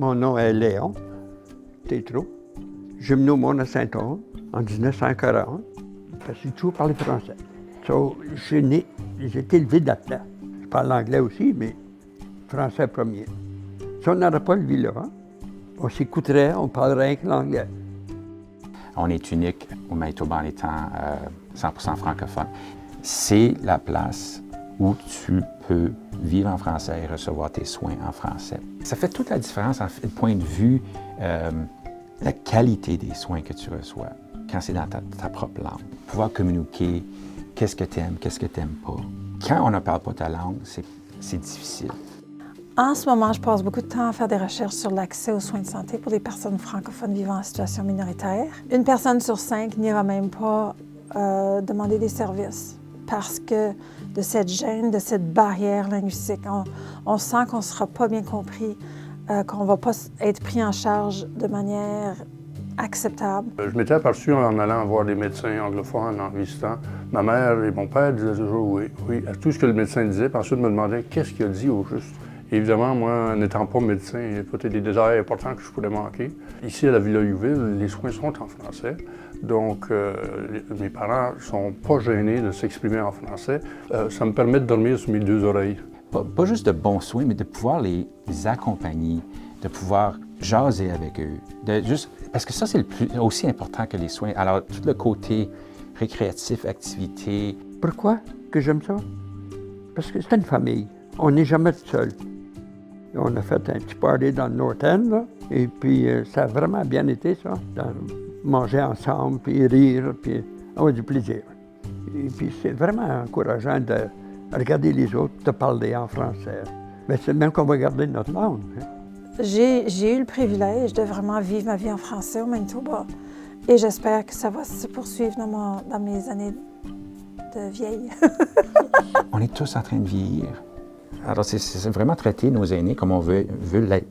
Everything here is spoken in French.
Mon nom est Léon Tétrault. Je me nomme à Saint-Onge en 1940 parce que j'ai toujours parlé français. So, j'ai été élevé là-dedans. Je parle anglais aussi, mais français premier. Si on n'aurait pas le vie là, on s'écouterait, on parlerait que l'anglais. On est unique au Manitoba en étant 100% francophone. C'est la place où tu peux vivre en français et recevoir tes soins en français. Ça fait toute la différence, en fait, du point de vue la qualité des soins que tu reçois quand c'est dans ta propre langue. Pouvoir communiquer qu'est-ce que tu aimes, qu'est-ce que tu n'aimes pas. Quand on ne parle pas ta langue, c'est difficile. En ce moment, je passe beaucoup de temps à faire des recherches sur l'accès aux soins de santé pour les personnes francophones vivant en situation minoritaire. Une personne sur 5 n'ira même pas demander des services parce que de cette gêne, de cette barrière linguistique, on sent qu'on ne sera pas bien compris, qu'on ne va pas être pris en charge de manière acceptable. Je m'étais aperçu en allant voir des médecins anglophones, en visitant. Ma mère et mon père disaient toujours oui à tout ce que le médecin disait, puis ensuite me demandaient qu'est-ce qu'il a dit au juste. Et évidemment, moi, n'étant pas médecin, il y a peut-être des détails importants que je pourrais manquer. Ici, à la Villa Youville, les soins sont en français. Donc, mes parents ne sont pas gênés de s'exprimer en français. Ça me permet de dormir sur mes deux oreilles. Pas juste de bons soins, mais de pouvoir les accompagner, de pouvoir jaser avec eux. Parce que ça, c'est aussi important que les soins. Alors, tout le côté récréatif, activité. Pourquoi que j'aime ça? Parce que c'est une famille. On n'est jamais tout seul. On a fait un petit party dans le North End, là, et puis ça a vraiment bien été, ça. Manger ensemble, puis rire, puis avoir du plaisir. Et puis c'est vraiment encourageant de regarder les autres, de parler en français. Mais c'est même qu'on va garder notre langue. Hein. J'ai eu le privilège de vraiment vivre ma vie en français au Manitoba. Et j'espère que ça va se poursuivre dans mes années de vieille. On est tous en train de vieillir. Alors, c'est vraiment traiter nos aînés comme on veut l'être.